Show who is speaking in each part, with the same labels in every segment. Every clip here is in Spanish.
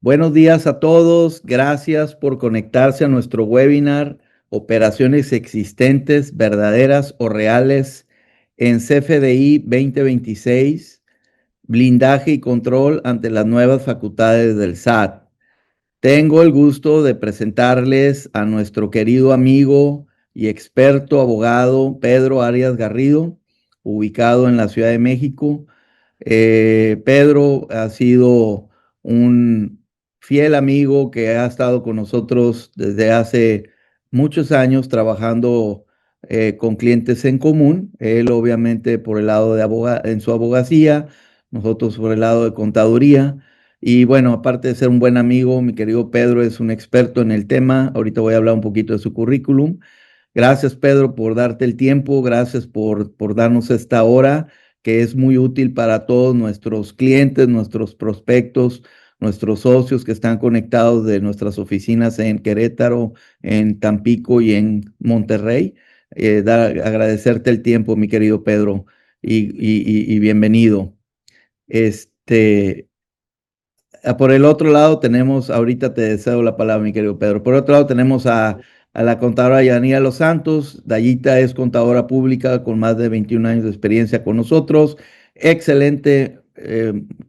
Speaker 1: Buenos días a todos. Gracias por conectarse a nuestro webinar Operaciones existentes, verdaderas o reales en CFDI 2026, blindaje y control ante las nuevas facultades del SAT. Tengo el gusto de presentarles a nuestro querido amigo y experto abogado Pedro Arias Garrido, ubicado en la Ciudad de México. Pedro ha sido un fiel amigo que ha estado con nosotros desde hace muchos años trabajando con clientes en común. Él obviamente por el lado de en su abogacía, nosotros por el lado de contaduría. Y bueno, aparte de ser un buen amigo, mi querido Pedro es un experto en el tema. Ahorita voy a hablar un poquito de su currículum. Gracias, Pedro, por darte el tiempo. Gracias por darnos esta hora que es muy útil para todos nuestros clientes, nuestros prospectos, nuestros socios que están conectados de nuestras oficinas en Querétaro, en Tampico y en Monterrey. Agradecerte el tiempo, mi querido Pedro, y bienvenido. Por el otro lado tenemos, ahorita te cedo la palabra, mi querido Pedro. Por otro lado tenemos a la contadora Yanira Los Santos. Dayita es contadora pública con más de 21 años de experiencia con nosotros. Excelente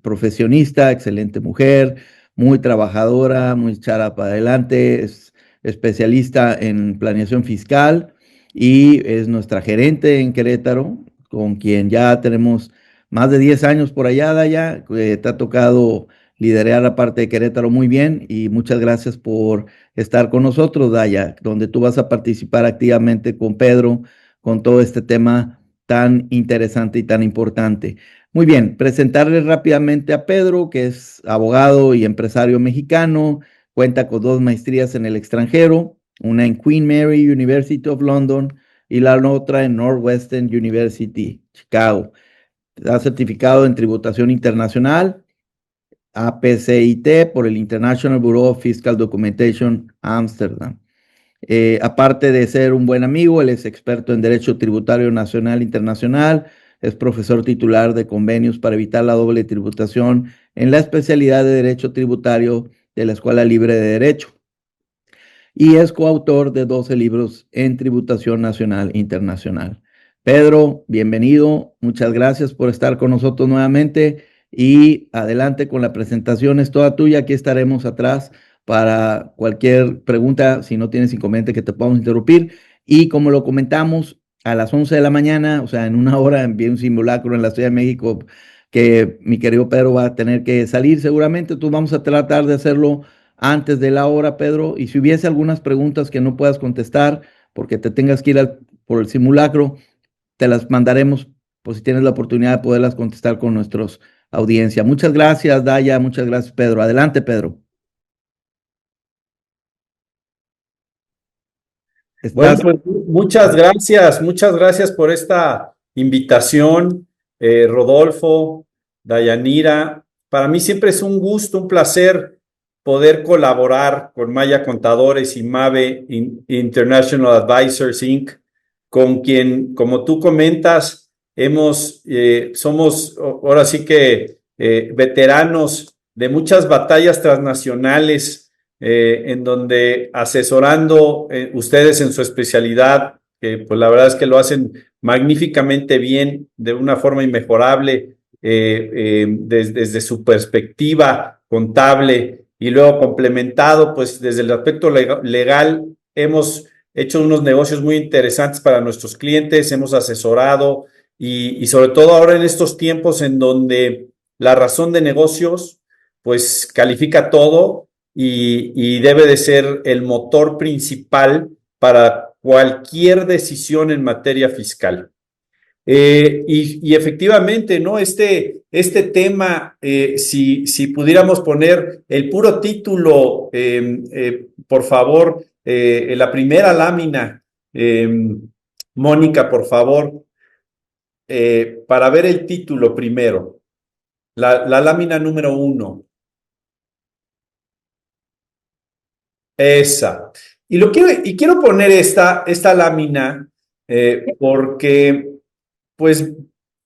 Speaker 1: profesionista, excelente mujer, muy trabajadora, muy echada para adelante, es especialista en planeación fiscal y es nuestra gerente en Querétaro, con quien ya tenemos más de 10 años por allá, Daya. Te ha tocado liderar la parte de Querétaro muy bien y muchas gracias por estar con nosotros, Daya, donde tú vas a participar activamente con Pedro con todo este tema tan interesante y tan importante. Muy bien, presentarles rápidamente a Pedro, que es abogado y empresario mexicano, cuenta con 2 maestrías en el extranjero, una en Queen Mary University of London y la otra en Northwestern University, Chicago. Está certificado en tributación internacional, APCIT, por el International Bureau of Fiscal Documentation, Amsterdam. Aparte de ser un buen amigo, él es experto en Derecho Tributario Nacional e Internacional, es profesor titular de convenios para evitar la doble tributación en la especialidad de Derecho Tributario de la Escuela Libre de Derecho y es coautor de 12 libros en tributación nacional e internacional. Pedro, bienvenido, muchas gracias por estar con nosotros nuevamente y adelante con la presentación, es toda tuya, aquí estaremos atrás para cualquier pregunta, si no tienes inconveniente que te podamos interrumpir. Y como lo comentamos, a las 11 de la mañana, o sea, en una hora, envié un simulacro en la Ciudad de México que mi querido Pedro va a tener que salir seguramente, entonces vamos a tratar de hacerlo antes de la hora, Pedro, y si hubiese algunas preguntas que no puedas contestar porque te tengas que ir por el simulacro, te las mandaremos por si tienes la oportunidad de poderlas contestar con nuestros audiencia. Muchas gracias, Daya, muchas gracias, Pedro. Adelante, Pedro.
Speaker 2: Bueno,
Speaker 1: Estás.
Speaker 2: pues muchas gracias por esta invitación, Rodolfo, Dayanira. Para mí siempre es un gusto, un placer poder colaborar con Maya Contadores y MAVE International Advisors Inc., con quien, como tú comentas, somos ahora sí que veteranos de muchas batallas transnacionales en donde asesorando ustedes en su especialidad, que pues la verdad es que lo hacen magníficamente bien, de una forma inmejorable, desde su perspectiva contable y luego complementado, pues desde el aspecto legal, hemos hecho unos negocios muy interesantes para nuestros clientes, hemos asesorado y sobre todo ahora en estos tiempos en donde la razón de negocios pues califica todo y debe de ser el motor principal para cualquier decisión en materia fiscal. Y efectivamente, ¿no? Este tema, si pudiéramos poner el puro título, por favor, la primera lámina, Mónica, por favor, para ver el título primero, la lámina número 1. Esa. Y quiero poner esta lámina porque, pues,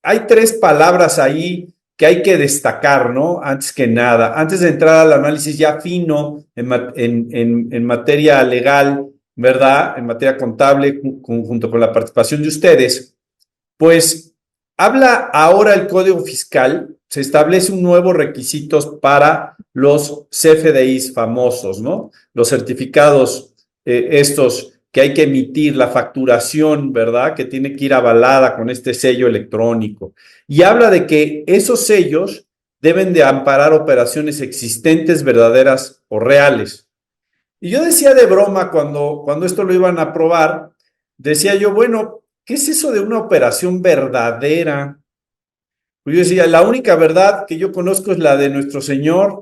Speaker 2: hay 3 palabras ahí que hay que destacar, ¿no? Antes que nada, antes de entrar al análisis ya fino en materia legal, ¿verdad? En materia contable, junto con la participación de ustedes, pues habla ahora el Código Fiscal, se establece un nuevo requisitos para los CFDIs famosos, ¿no? Los certificados estos que hay que emitir, la facturación, ¿verdad? Que tiene que ir avalada con este sello electrónico. Y habla de que esos sellos deben de amparar operaciones existentes, verdaderas o reales. Y yo decía de broma cuando esto lo iban a aprobar, decía yo, bueno, ¿qué es eso de una operación verdadera? Pues yo decía, la única verdad que yo conozco es la de nuestro Señor.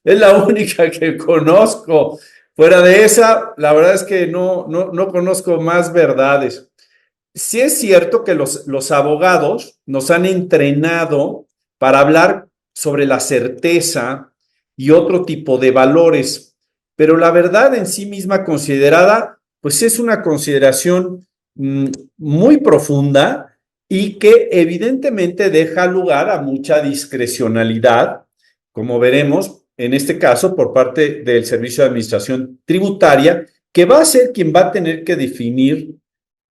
Speaker 2: Es la única que conozco. Fuera de esa, la verdad es que no conozco más verdades. Sí es cierto que los abogados nos han entrenado para hablar sobre la certeza y otro tipo de valores, pero la verdad en sí misma considerada, pues es una consideración muy profunda y que evidentemente deja lugar a mucha discrecionalidad, como veremos en este caso por parte del Servicio de Administración Tributaria, que va a ser quien va a tener que definir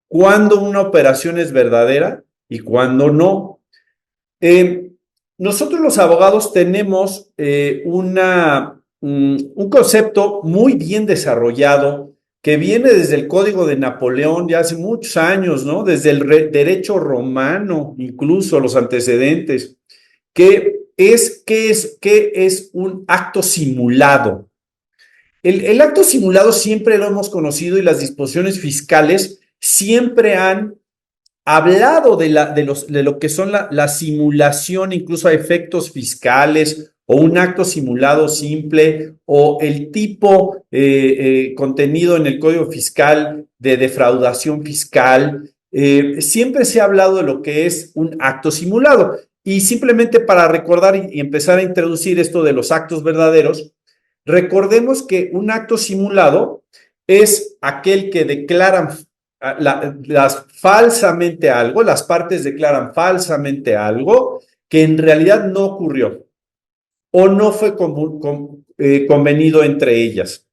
Speaker 2: cuándo una operación es verdadera y cuándo no. Eh, Nosotros los abogados tenemos un concepto muy bien desarrollado que viene desde el Código de Napoleón ya hace muchos años, ¿no? Desde el derecho romano, incluso los antecedentes, ¿qué es un acto simulado? El acto simulado siempre lo hemos conocido y las disposiciones fiscales siempre han hablado de lo que son la simulación, incluso a efectos fiscales, o un acto simulado simple, o el tipo contenido en el Código Fiscal de defraudación fiscal. Siempre se ha hablado de lo que es un acto simulado. Y simplemente para recordar y empezar a introducir esto de los actos verdaderos, recordemos que un acto simulado es aquel que declaran falsamente algo, las partes declaran falsamente algo que en realidad no ocurrió o no fue convenido entre ellas.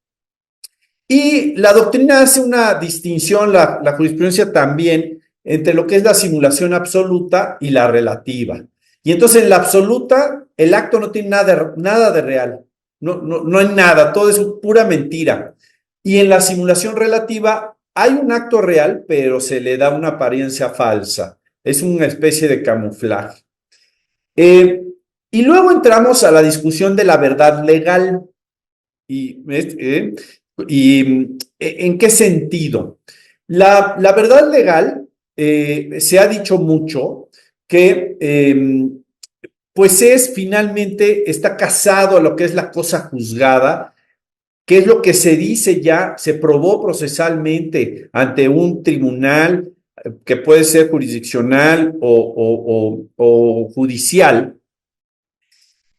Speaker 2: Y la doctrina hace una distinción, la jurisprudencia también, entre lo que es la simulación absoluta y la relativa. Y entonces en la absoluta, el acto no tiene nada de real, no hay nada, todo es pura mentira. Y en la simulación relativa, hay un acto real, pero se le da una apariencia falsa. Es una especie de camuflaje. Y luego entramos a la discusión de la verdad legal. ¿En qué sentido? La verdad legal, se ha dicho mucho que pues finalmente está casado a lo que es la cosa juzgada, que es lo que se dice ya, se probó procesalmente ante un tribunal que puede ser jurisdiccional o judicial,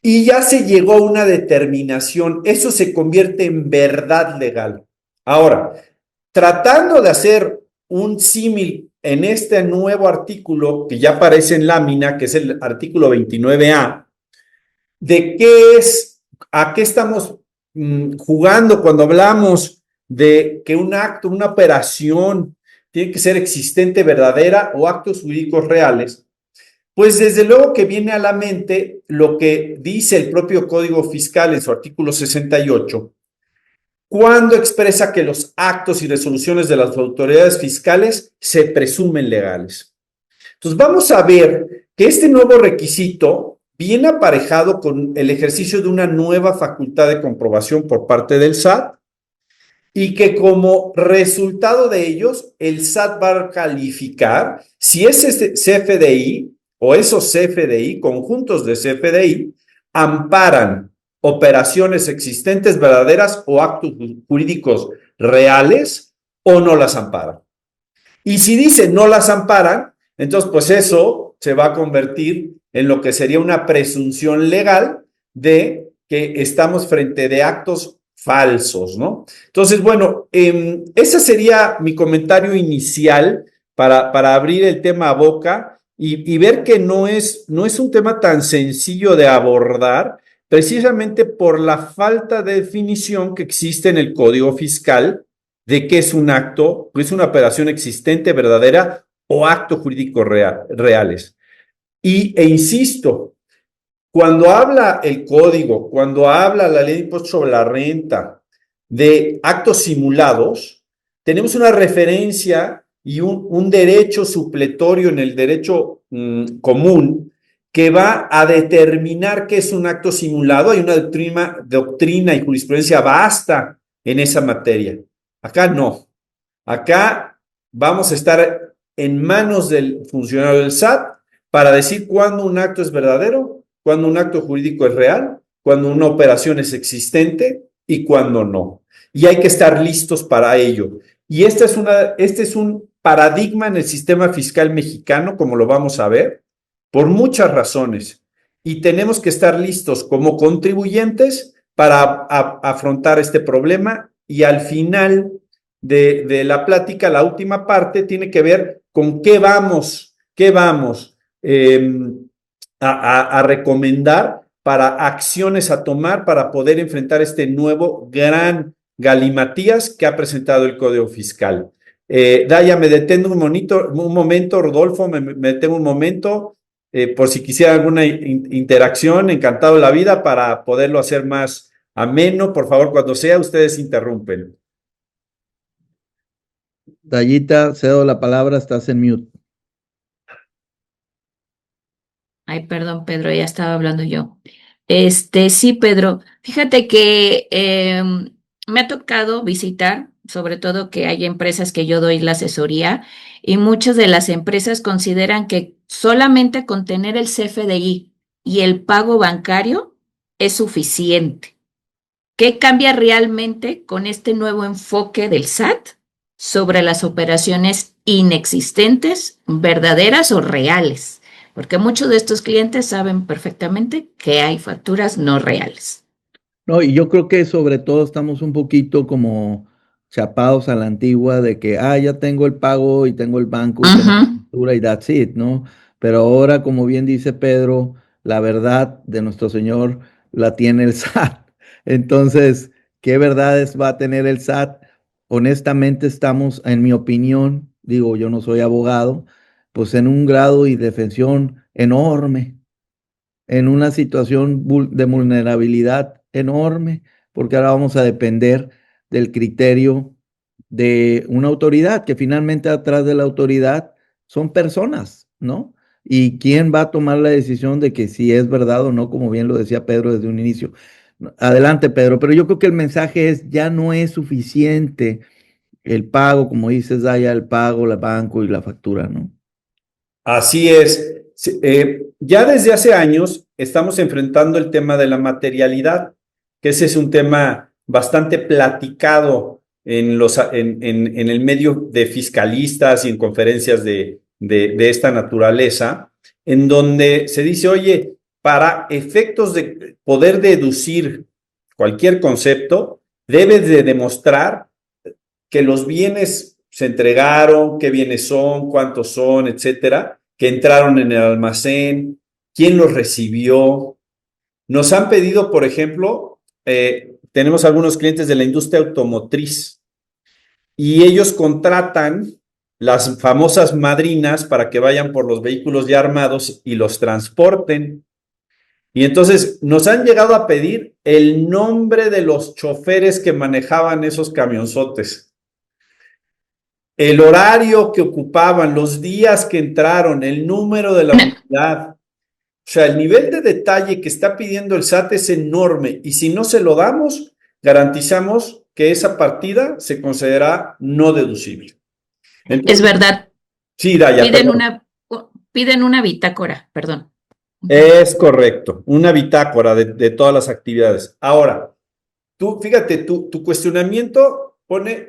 Speaker 2: y ya se llegó a una determinación, eso se convierte en verdad legal. Ahora, tratando de hacer un símil en este nuevo artículo que ya aparece en lámina, que es el artículo 29A, de a qué estamos jugando cuando hablamos de que un acto, una operación, tiene que ser existente, verdadera o actos jurídicos reales. Pues desde luego que viene a la mente lo que dice el propio Código Fiscal en su artículo 68, cuando expresa que los actos y resoluciones de las autoridades fiscales se presumen legales. Entonces vamos a ver que este nuevo requisito viene aparejado con el ejercicio de una nueva facultad de comprobación por parte del SAT y que como resultado de ellos, el SAT va a calificar si ese CFDI o esos CFDI, conjuntos de CFDI, amparan operaciones existentes verdaderas o actos jurídicos reales o no las amparan. Y si dice no las amparan, entonces pues eso se va a convertir en lo que sería una presunción legal de que estamos frente de actos falsos, ¿no? Entonces, bueno, ese sería mi comentario inicial para abrir el tema a boca y ver que no es un tema tan sencillo de abordar, precisamente por la falta de definición que existe en el Código Fiscal de qué es un acto, es una operación existente, verdadera o actos jurídicos reales. E insisto, cuando habla el código, cuando habla la ley de impuestos sobre la renta de actos simulados, tenemos una referencia y un derecho supletorio en el derecho común que va a determinar qué es un acto simulado. Hay una doctrina y jurisprudencia vasta en esa materia. Acá no. Acá vamos a estar en manos del funcionario del SAT para decir cuándo un acto es verdadero, cuándo un acto jurídico es real, cuándo una operación es existente y cuándo no. Y hay que estar listos para ello. Y este es un paradigma en el sistema fiscal mexicano, como lo vamos a ver, por muchas razones. Y tenemos que estar listos como contribuyentes para afrontar este problema y al final de la plática, la última parte, tiene que ver con qué vamos a recomendar para acciones a tomar para poder enfrentar este nuevo gran galimatías que ha presentado el Código Fiscal. Daya, me detengo un momento, Rodolfo, me detengo un momento, por si quisiera alguna interacción, encantado de la vida para poderlo hacer más ameno. Por favor, cuando sea, ustedes interrumpen.
Speaker 1: Dayita, cedo la palabra, estás en mute.
Speaker 3: Ay, perdón, Pedro, ya estaba hablando yo. Sí, Pedro, fíjate que me ha tocado visitar, sobre todo que hay empresas que yo doy la asesoría y muchas de las empresas consideran que solamente con tener el CFDI y el pago bancario es suficiente. ¿Qué cambia realmente con este nuevo enfoque del SAT sobre las operaciones inexistentes, verdaderas o reales? Porque muchos de estos clientes saben perfectamente que hay facturas no reales.
Speaker 1: No, y yo creo que sobre todo estamos un poquito como chapados a la antigua de que, ya tengo el pago y tengo el banco y tengo la factura y that's it, ¿no? Pero ahora, como bien dice Pedro, la verdad de nuestro Señor la tiene el SAT. Entonces, ¿qué verdades va a tener el SAT? Honestamente estamos, en mi opinión, digo, yo no soy abogado, pues en un grado y defensión enorme, en una situación de vulnerabilidad enorme, porque ahora vamos a depender del criterio de una autoridad, que finalmente atrás de la autoridad son personas, ¿no? Y quién va a tomar la decisión de que si es verdad o no, como bien lo decía Pedro desde un inicio. Adelante, Pedro, pero yo creo que el mensaje es, ya no es suficiente el pago, como dices, Daya, el pago, el banco y la factura, ¿no?
Speaker 2: Así es. Ya desde hace años estamos enfrentando el tema de la materialidad, que ese es un tema bastante platicado en el medio de fiscalistas y en conferencias de esta naturaleza, en donde se dice, oye, para efectos de poder deducir cualquier concepto, debes de demostrar que los bienes se entregaron, qué bienes son, cuántos son, etcétera, que entraron en el almacén, quién los recibió. Nos han pedido, por ejemplo, tenemos algunos clientes de la industria automotriz y ellos contratan las famosas madrinas para que vayan por los vehículos ya armados y los transporten. Y entonces nos han llegado a pedir el nombre de los choferes que manejaban esos camionzotes, el horario que ocupaban, los días que entraron, el número de la unidad. O sea, el nivel de detalle que está pidiendo el SAT es enorme y si no se lo damos, garantizamos que esa partida se considera no deducible. Entonces,
Speaker 3: es verdad.
Speaker 2: Sí, Daya,
Speaker 3: Piden una bitácora, perdón.
Speaker 2: Es correcto, una bitácora de todas las actividades. Ahora, tú, fíjate, tu cuestionamiento pone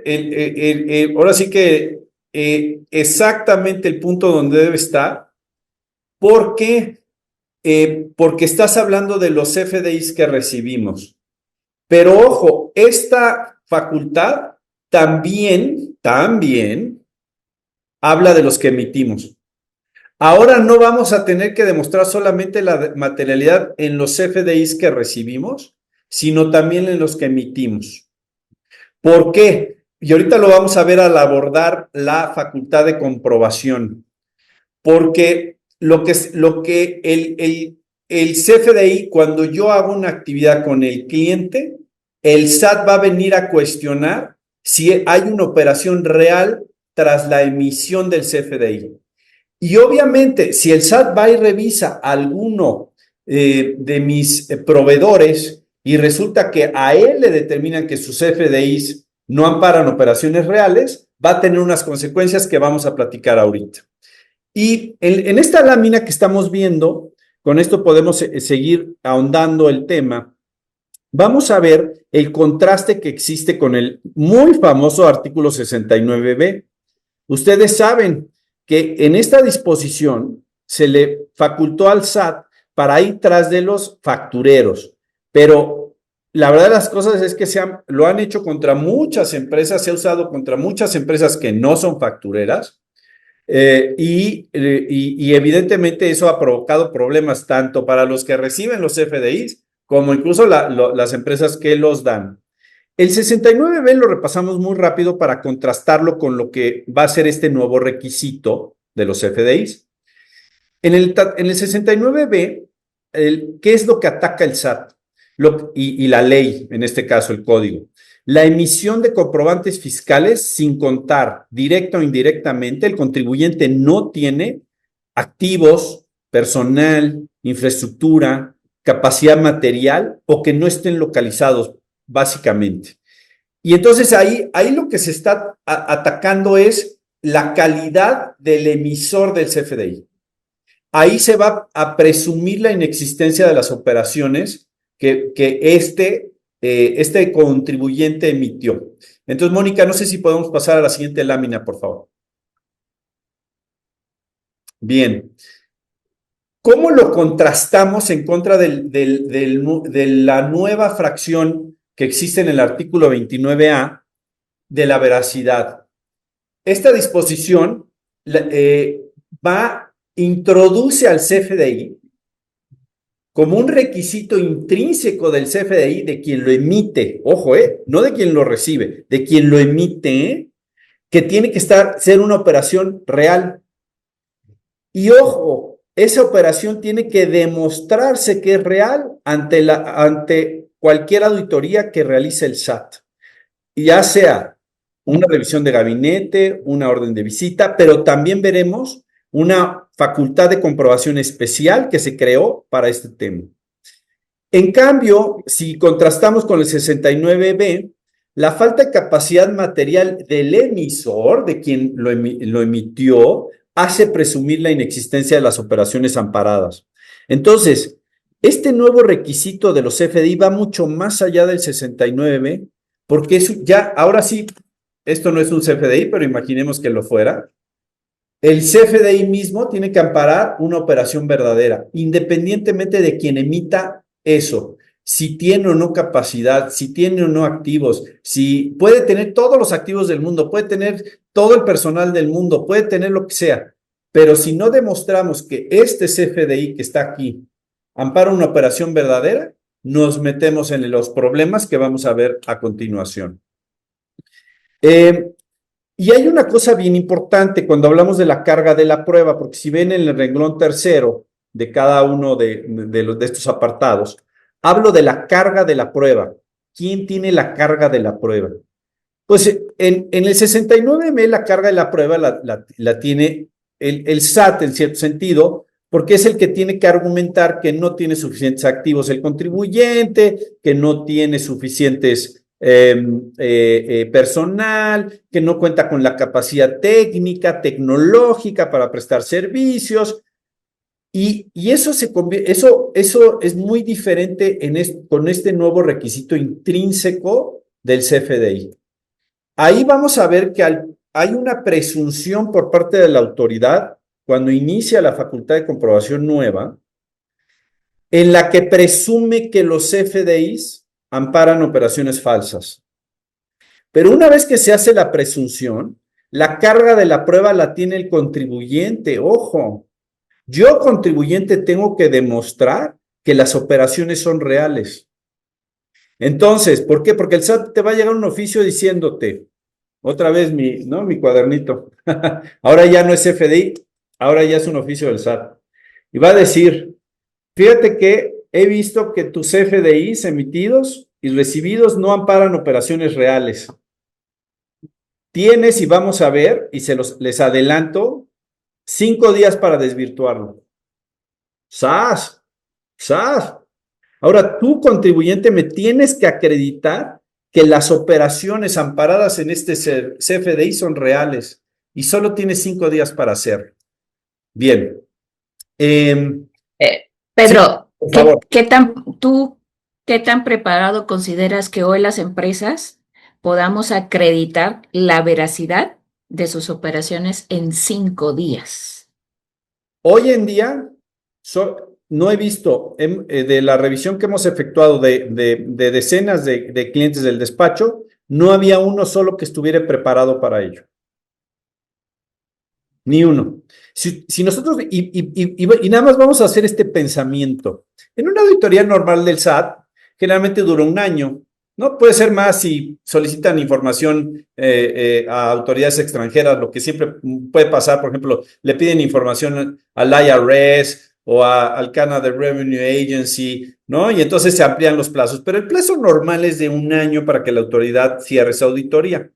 Speaker 2: ahora sí que exactamente el punto donde debe estar, porque estás hablando de los FDIs que recibimos. Pero ojo, esta facultad también habla de los que emitimos. Ahora no vamos a tener que demostrar solamente la materialidad en los CFDIs que recibimos, sino también en los que emitimos. ¿Por qué? Y ahorita lo vamos a ver al abordar la facultad de comprobación. Porque el CFDI, cuando yo hago una actividad con el cliente, el SAT va a venir a cuestionar si hay una operación real tras la emisión del CFDI. Y obviamente, si el SAT va y revisa alguno de mis proveedores y resulta que a él le determinan que sus CFDIs no amparan operaciones reales, va a tener unas consecuencias que vamos a platicar ahorita. Y en esta lámina que estamos viendo, con esto podemos seguir ahondando el tema, vamos a ver el contraste que existe con el muy famoso artículo 69B. Ustedes saben que en esta disposición se le facultó al SAT para ir tras de los factureros, pero la verdad de las cosas es que lo han hecho contra muchas empresas, se ha usado contra muchas empresas que no son factureras, y evidentemente eso ha provocado problemas tanto para los que reciben los FDIs como incluso las empresas que los dan. El 69B lo repasamos muy rápido para contrastarlo con lo que va a ser este nuevo requisito de los FDIs. En el 69B, ¿qué es lo que ataca el SAT? Y la ley, en este caso el código. La emisión de comprobantes fiscales sin contar directa o indirectamente, el contribuyente no tiene activos, personal, infraestructura, capacidad material o que no estén localizados, básicamente. Y entonces ahí lo que se está atacando es la calidad del emisor del CFDI. Ahí se va a presumir la inexistencia de las operaciones que este contribuyente emitió. Entonces, Mónica, no sé si podemos pasar a la siguiente lámina, por favor. Bien. ¿Cómo lo contrastamos en contra de la nueva fracción que existe en el artículo 29A de la veracidad? Esta disposición introduce al CFDI como un requisito intrínseco del CFDI de quien lo emite, ojo, no de quien lo recibe, de quien lo emite, que tiene que ser una operación real. Y ojo, esa operación tiene que demostrarse que es real ante cualquier auditoría que realice el SAT, ya sea una revisión de gabinete, una orden de visita, pero también veremos una facultad de comprobación especial que se creó para este tema. En cambio, si contrastamos con el 69B, la falta de capacidad material del emisor, de quien lo emitió, hace presumir la inexistencia de las operaciones amparadas. Entonces, este nuevo requisito de los CFDI va mucho más allá del 69B, porque ahora sí, esto no es un CFDI, pero imaginemos que lo fuera. El CFDI mismo tiene que amparar una operación verdadera, independientemente de quien emita eso, si tiene o no capacidad, si tiene o no activos, si puede tener todos los activos del mundo, puede tener todo el personal del mundo, puede tener lo que sea, pero si no demostramos que este CFDI que está aquí ampara una operación verdadera, nos metemos en los problemas que vamos a ver a continuación. Y hay una cosa bien importante cuando hablamos de la carga de la prueba, porque si ven en el renglón tercero de cada uno de estos apartados, hablo de la carga de la prueba. ¿Quién tiene la carga de la prueba? Pues en el 69M la carga de la prueba la tiene el SAT en cierto sentido, porque es el que tiene que argumentar que no tiene suficientes activos el contribuyente, que no tiene suficientes personal, que no cuenta con la capacidad técnica, tecnológica para prestar servicios. Y eso es muy diferente con este nuevo requisito intrínseco del CFDI. Ahí vamos a ver que hay una presunción por parte de la autoridad cuando inicia la facultad de comprobación nueva, en la que presume que los CFDIs amparan operaciones falsas. Pero una vez que se hace la presunción, la carga de la prueba la tiene el contribuyente, ojo. Yo, contribuyente, tengo que demostrar que las operaciones son reales. Entonces, ¿por qué? Porque el SAT te va a llegar un oficio diciéndote, otra vez mi cuadernito, ahora ya no es CFDI, ahora ya es un oficio del SAT. Y va a decir, fíjate que he visto que tus CFDIs emitidos y recibidos no amparan operaciones reales. Tienes, y vamos a ver, y les adelanto, 5 días para desvirtuarlo. ¡Sas! ¡Sas! Ahora tú, contribuyente, me tienes que acreditar que las operaciones amparadas en este CFDI son reales y solo tienes 5 días para hacerlo. Bien.
Speaker 3: Pedro,
Speaker 2: sí, por favor.
Speaker 3: ¿qué tan preparado consideras que hoy las empresas podamos acreditar la veracidad de sus operaciones en 5 días?
Speaker 2: Hoy en día, no he visto de la revisión que hemos efectuado de decenas de clientes del despacho, no había uno solo que estuviera preparado para ello. Ni uno. Si nosotros, y nada más vamos a hacer este pensamiento. En una auditoría normal del SAT, generalmente dura un año, ¿no? Puede ser más si solicitan información a autoridades extranjeras, lo que siempre puede pasar, por ejemplo, le piden información al IRS o al Canada Revenue Agency, ¿no? Y entonces se amplían los plazos, pero el plazo normal es de un año para que la autoridad cierre esa auditoría.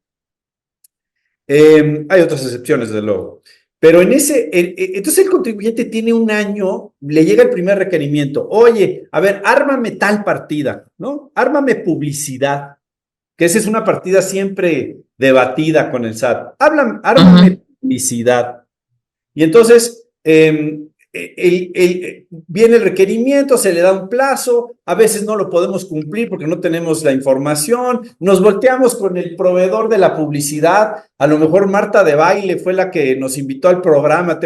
Speaker 2: Hay otras excepciones, desde luego. Pero entonces el contribuyente tiene un año, le llega el primer requerimiento. Oye, a ver, ármame tal partida, ¿no? Ármame publicidad, que esa es una partida siempre debatida con el SAT. Ármame publicidad. Y entonces, viene el requerimiento, se le da un plazo, a veces no lo podemos cumplir porque no tenemos la información, nos volteamos con el proveedor de la publicidad, a lo mejor Marta de Baile fue la que nos invitó al programa,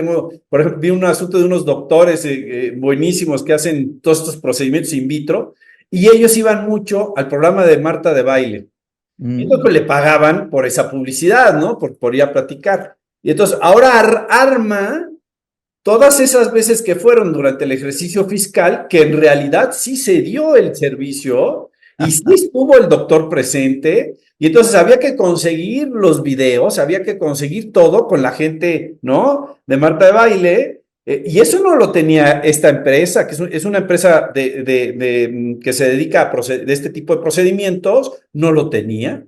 Speaker 2: por ejemplo, vi un asunto de unos doctores buenísimos que hacen todos estos procedimientos in vitro, y ellos iban mucho al programa de Marta de Baile. Y entonces le pagaban por esa publicidad, ¿no? Por ir a platicar. Y entonces ahora arma todas esas veces que fueron durante el ejercicio fiscal, que en realidad sí se dio el servicio y sí estuvo el doctor presente, y entonces había que conseguir los videos, había que conseguir todo con la gente, ¿no? De Marta de Baile, y eso no lo tenía esta empresa, que es una empresa que se dedica de este tipo de procedimientos, no lo tenía.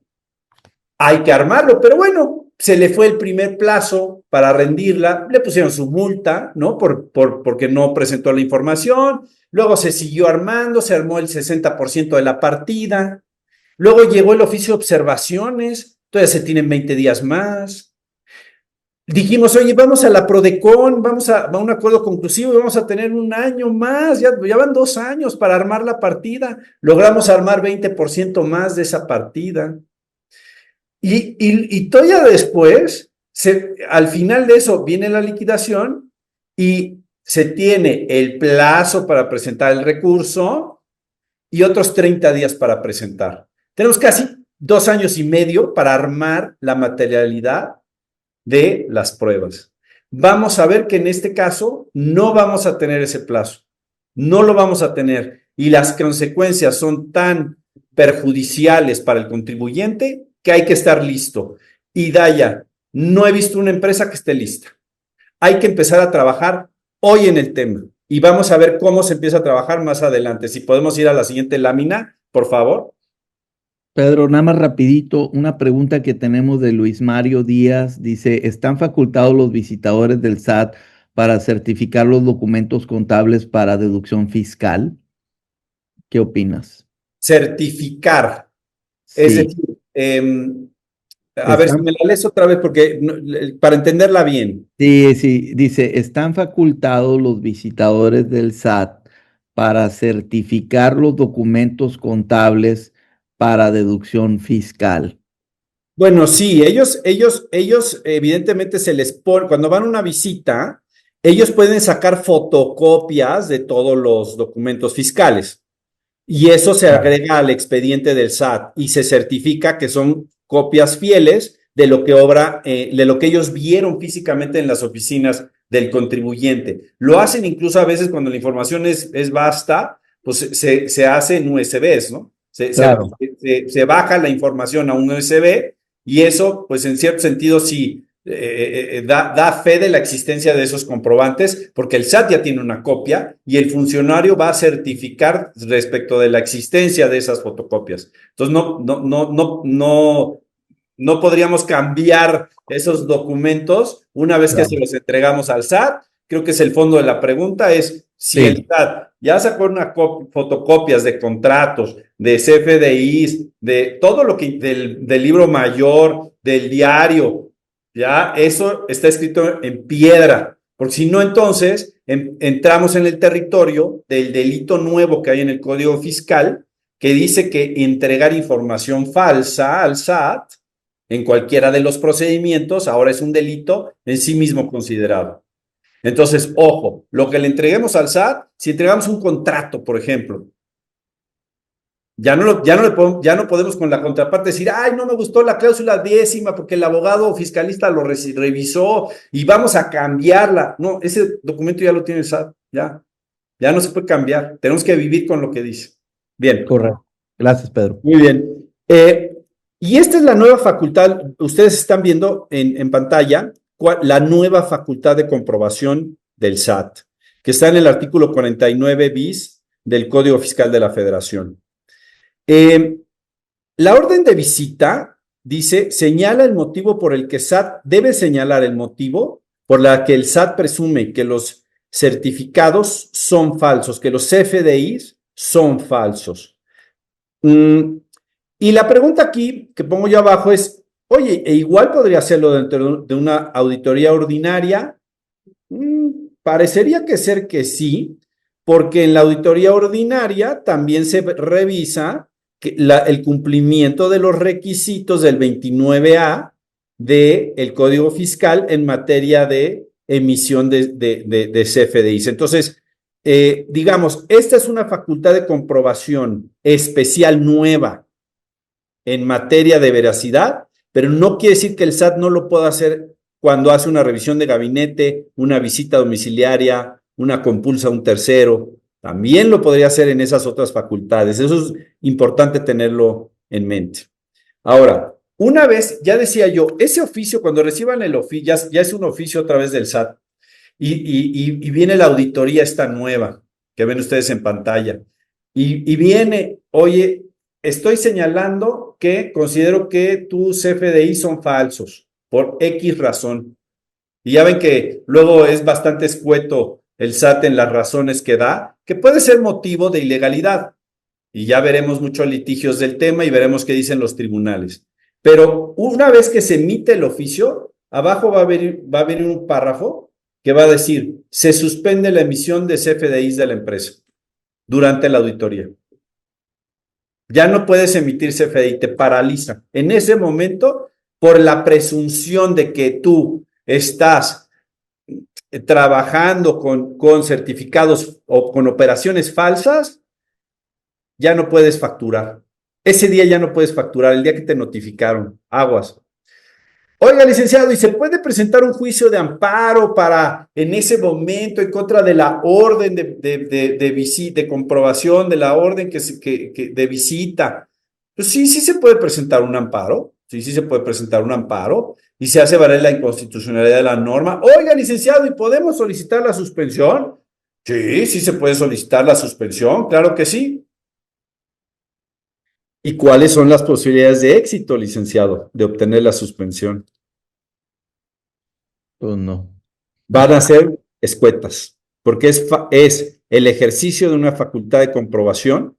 Speaker 2: Hay que armarlo, pero bueno, se le fue el primer plazo para rendirla, le pusieron su multa, ¿no? Porque no presentó la información, luego se siguió armando, se armó el 60% de la partida, luego llegó el oficio de observaciones, todavía se tienen 20 días más. Dijimos, oye, vamos a la Prodecon, vamos a un acuerdo conclusivo y vamos a tener un año más, ya van 2 años para armar la partida, logramos armar 20% más de esa partida. Y todavía después, al final de eso viene la liquidación y se tiene el plazo para presentar el recurso y otros 30 días para presentar. Tenemos casi 2 años y medio para armar la materialidad de las pruebas. Vamos a ver que en este caso no vamos a tener ese plazo, no lo vamos a tener y las consecuencias son tan perjudiciales para el contribuyente que hay que estar listo. Y Daya, no he visto una empresa que esté lista. Hay que empezar a trabajar hoy en el tema y vamos a ver cómo se empieza a trabajar más adelante. Si podemos ir a la siguiente lámina, por favor.
Speaker 1: Pedro, nada más rapidito, una pregunta que tenemos de Luis Mario Díaz. Dice, ¿están facultados los visitadores del SAT para certificar los documentos contables para deducción fiscal? ¿Qué opinas?
Speaker 2: Certificar.
Speaker 1: Sí.
Speaker 2: Es decir, a ver, si me la lees otra vez porque para entenderla bien.
Speaker 1: Sí, dice, ¿están facultados los visitadores del SAT para certificar los documentos contables para deducción fiscal?
Speaker 2: Bueno, sí, ellos evidentemente se les pone, cuando van a una visita, ellos pueden sacar fotocopias de todos los documentos fiscales y eso se agrega al expediente del SAT y se certifica que son copias fieles de lo que de lo que ellos vieron físicamente en las oficinas del contribuyente. Lo hacen incluso a veces cuando la información es vasta, pues se hace en USBs, ¿no?
Speaker 1: Claro.
Speaker 2: Se baja la información a un USB y eso, pues en cierto sentido, sí da fe de la existencia de esos comprobantes, porque el SAT ya tiene una copia y el funcionario va a certificar respecto de la existencia de esas fotocopias. Entonces, no podríamos cambiar esos documentos una vez que se los entregamos al SAT. Creo que es el fondo de la pregunta, es si el SAT ya sacó fotocopias de contratos, de CFDIs, de todo lo que, del libro mayor, del diario, ya eso está escrito en piedra, porque si no, entonces entramos en el territorio del delito nuevo que hay en el Código Fiscal, que dice que entregar información falsa al SAT en cualquiera de los procedimientos ahora es un delito en sí mismo considerado. Entonces, ojo, lo que le entreguemos al SAT, si entregamos un contrato, por ejemplo, ya no podemos con la contraparte decir, ay, no me gustó la cláusula 10ª porque el abogado fiscalista lo revisó y vamos a cambiarla. No, ese documento ya lo tiene el SAT, ya no se puede cambiar. Tenemos que vivir con lo que dice. Bien.
Speaker 1: Correcto. Gracias, Pedro.
Speaker 2: Muy bien. Y esta es la nueva facultad. Ustedes están viendo en pantalla la nueva facultad de comprobación del SAT, que está en el artículo 49 bis del Código Fiscal de la Federación. La orden de visita dice, señala el motivo por el que SAT debe señalar el motivo por la que el SAT presume que los certificados son falsos, que los CFDIs son falsos. Y la pregunta aquí que pongo yo abajo es, oye, igual podría hacerlo dentro de una auditoría ordinaria. Parecería ser que sí, porque en la auditoría ordinaria también se revisa el cumplimiento de los requisitos del 29A del Código Fiscal en materia de emisión de CFDIs. Entonces, digamos, esta es una facultad de comprobación especial nueva en materia de veracidad, pero no quiere decir que el SAT no lo pueda hacer cuando hace una revisión de gabinete, una visita domiciliaria, una compulsa a un tercero. También lo podría hacer en esas otras facultades. Eso es importante tenerlo en mente. Ahora, una vez, ya decía yo, ese oficio, cuando reciban el oficio, ya es un oficio a través del SAT, y viene la auditoría esta nueva, que ven ustedes en pantalla, y viene, oye, estoy señalando que considero que tus CFDI son falsos, por X razón. Y ya ven que luego es bastante escueto el SAT en las razones que da, que puede ser motivo de ilegalidad. Y ya veremos muchos litigios del tema y veremos qué dicen los tribunales. Pero una vez que se emite el oficio, abajo va a venir un párrafo que va a decir, se suspende la emisión de CFDIs de la empresa durante la auditoría. Ya no puedes emitir CFDI, te paraliza. En ese momento, por la presunción de que tú estás trabajando con certificados o con operaciones falsas, ya no puedes facturar. Ese día ya no puedes facturar, el día que te notificaron. Aguas. Oiga, licenciado, ¿y se puede presentar un juicio de amparo para en ese momento en contra de la orden de comprobación, de la orden de visita? Pues sí se puede presentar un amparo. Sí se puede presentar un amparo y se hace valer la inconstitucionalidad de la norma. Oiga, licenciado, ¿y podemos solicitar la suspensión? Sí se puede solicitar la suspensión, claro que sí. ¿Y cuáles son las posibilidades de éxito, licenciado, de obtener la suspensión?
Speaker 1: Pues no.
Speaker 2: Van a ser escuetas, porque es el ejercicio de una facultad de comprobación,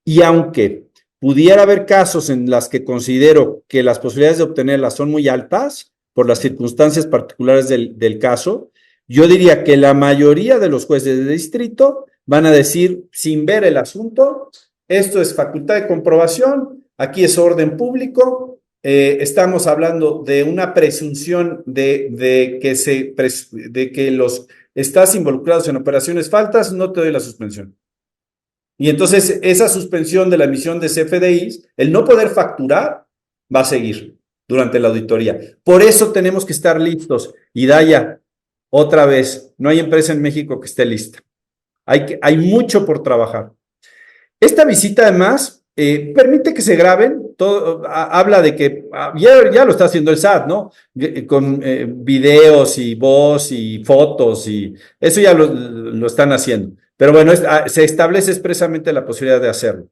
Speaker 2: y aunque pudiera haber casos en las que considero que las posibilidades de obtenerlas son muy altas por las circunstancias particulares del caso, yo diría que la mayoría de los jueces de distrito van a decir, sin ver el asunto, esto es facultad de comprobación, aquí es orden público, estamos hablando de una presunción de que los estás involucrados en operaciones faltas, no te doy la suspensión. Y entonces esa suspensión de la emisión de CFDIs, el no poder facturar, va a seguir durante la auditoría. Por eso tenemos que estar listos. Y Daya, Otra vez, no hay empresa en México que esté lista. Hay mucho por trabajar. Esta visita, además, permite que se graben. Habla de que ya lo está haciendo el SAT, ¿no? Con videos y voz y fotos y eso ya lo están haciendo. Pero bueno, se establece expresamente la posibilidad de hacerlo.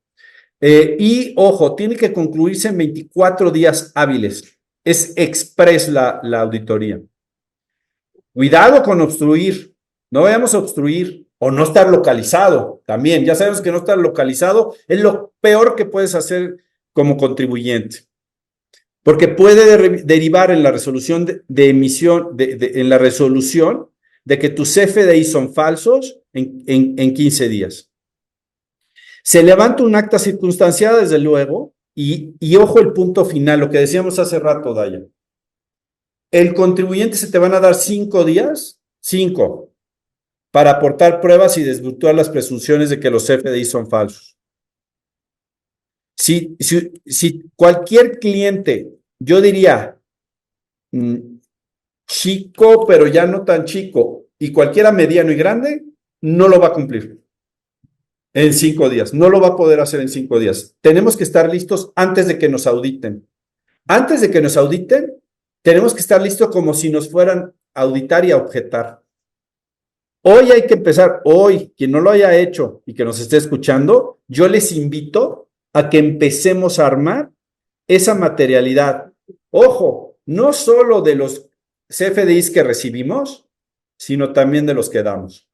Speaker 2: Y ojo, tiene que concluirse en 24 días hábiles. Es express la auditoría. Cuidado con obstruir. No vayamos a obstruir o no estar localizado. También, ya sabemos que no estar localizado es lo peor que puedes hacer como contribuyente. Porque puede derivar en la resolución de emisión, en la resolución de que tus CFDI son falsos en 15 días. Se levanta un acta circunstanciada, desde luego, y ojo el punto final, lo que decíamos hace rato, Daya. El contribuyente se te van a dar 5 días, 5, para aportar pruebas y desvirtuar las presunciones de que los CFDI son falsos. Si cualquier cliente, yo diría chico, pero ya no tan chico, y cualquiera mediano y grande, no lo va a cumplir en 5 días. No lo va a poder hacer en 5 días. Tenemos que estar listos antes de que nos auditen. Antes de que nos auditen, tenemos que estar listos como si nos fueran a auditar y a objetar. Hoy hay que empezar, hoy, quien no lo haya hecho y que nos esté escuchando, yo les invito a que empecemos a armar esa materialidad. Ojo, no solo de los CFDIs que recibimos, sino también de los que damos.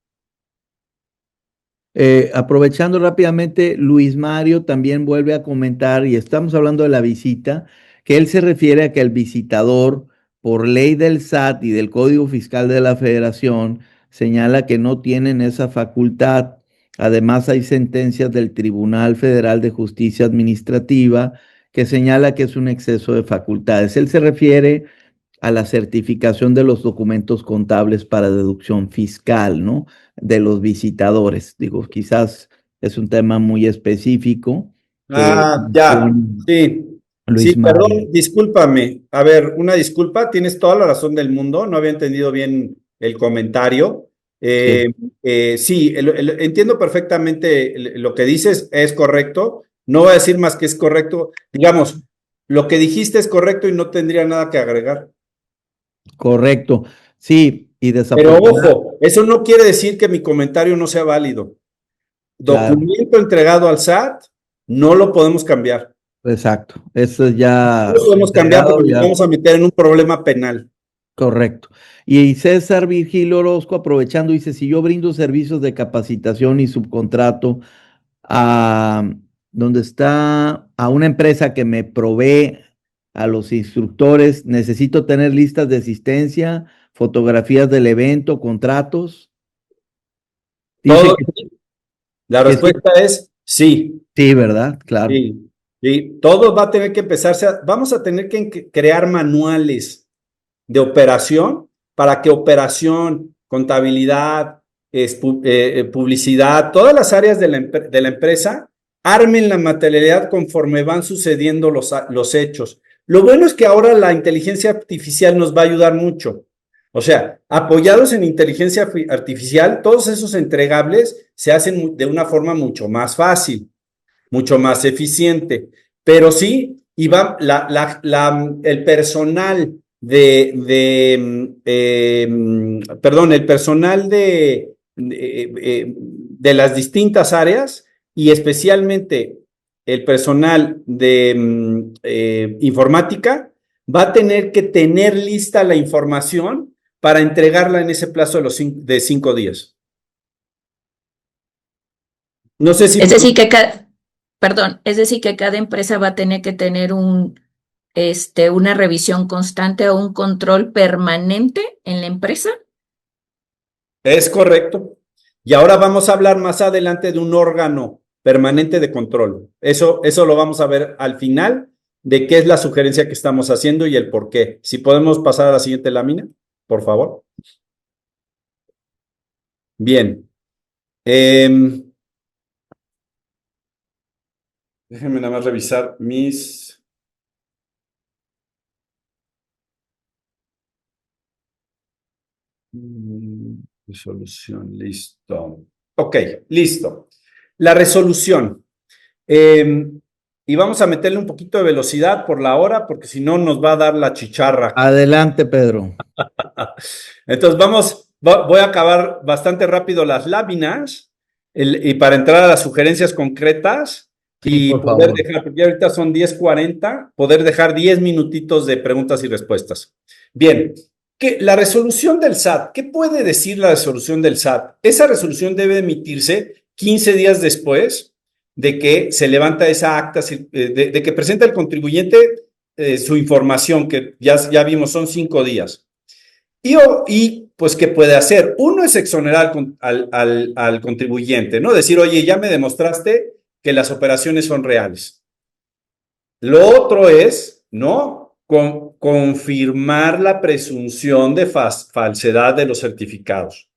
Speaker 1: Aprovechando rápidamente, Luis Mario también vuelve a comentar, y estamos hablando de la visita, que él se refiere a que el visitador, por ley del SAT y del Código Fiscal de la Federación, señala que no tienen esa facultad. Además, hay sentencias del Tribunal Federal de Justicia Administrativa que señala que es un exceso de facultades. Él se refiere a la certificación de los documentos contables para deducción fiscal, ¿no? De los visitadores. Digo, quizás es un tema muy específico que
Speaker 2: Ya,
Speaker 1: menciona
Speaker 2: sí, sí,
Speaker 1: Luis Mario.
Speaker 2: perdón, discúlpame. A ver, una disculpa, tienes toda la razón del mundo, no había entendido bien el comentario.
Speaker 1: Sí,
Speaker 2: Sí, entiendo perfectamente lo que dices, es correcto. No voy a decir más que es correcto. Digamos, lo que dijiste es correcto y no tendría nada que agregar.
Speaker 1: correcto. Sí, y
Speaker 2: Pero
Speaker 1: desafortunadamente,
Speaker 2: ojo, eso no quiere decir que mi comentario no sea válido.
Speaker 1: claro,
Speaker 2: Documento entregado al SAT, no lo podemos cambiar.
Speaker 1: exacto. Eso es
Speaker 2: No
Speaker 1: ya
Speaker 2: lo podemos cambiar porque
Speaker 1: entregado,
Speaker 2: nos
Speaker 1: ya
Speaker 2: vamos a meter en un problema penal.
Speaker 1: correcto. Y César Virgilio Orozco, aprovechando, dice, si yo brindo servicios de capacitación y subcontrato a donde está a una empresa que me provee a los instructores, necesito tener listas de asistencia, fotografías del evento, contratos. Dice
Speaker 2: Todo, la
Speaker 1: que sí,
Speaker 2: respuesta es sí,
Speaker 1: sí, ¿verdad? Claro.
Speaker 2: sí, sí. Todo va a tener que empezarse, vamos a tener que crear manuales de operación para que operación, contabilidad, publicidad, todas las áreas de la empresa armen la materialidad conforme van sucediendo los hechos. Lo bueno es que ahora la inteligencia artificial nos va a ayudar mucho. O sea, apoyados en inteligencia artificial, todos esos entregables se hacen de una forma mucho más fácil, mucho más eficiente. Pero sí, y va, el personal perdón, el personal de las distintas áreas y especialmente el personal de informática va a tener que tener lista la información para entregarla en ese plazo de 5 días. No sé si
Speaker 3: Es decir, perdón, es decir, que cada empresa va a tener que tener una revisión constante o un control permanente en la empresa.
Speaker 2: es correcto. Y ahora vamos a hablar más adelante de un órgano permanente de control. Eso lo vamos a ver al final de qué es la sugerencia que estamos haciendo y el por qué. Si podemos pasar a la siguiente lámina, por favor. Bien. Déjenme nada más revisar mis... Resolución, listo. Ok, listo. La resolución. Y vamos a meterle un poquito de velocidad por la hora, porque si no nos va a dar la chicharra.
Speaker 1: Adelante, Pedro.
Speaker 2: Entonces voy a acabar bastante rápido las láminas y para entrar a las sugerencias concretas
Speaker 1: Sí,
Speaker 2: y
Speaker 1: por
Speaker 2: poder
Speaker 1: favor.
Speaker 2: dejar, porque ahorita son 10:40, poder dejar 10 minutitos de preguntas y respuestas. Bien, la resolución del SAT, ¿qué puede decir la resolución del SAT? Esa resolución debe emitirse 15 días después de que se levanta esa acta, de que presenta el contribuyente su información, que ya vimos son 5 días. Pues, ¿qué puede hacer? Uno es exonerar al contribuyente, ¿no? Decir, oye, ya me demostraste que las operaciones son reales. Lo otro es, ¿no? Confirmar la presunción de falsedad de los certificados.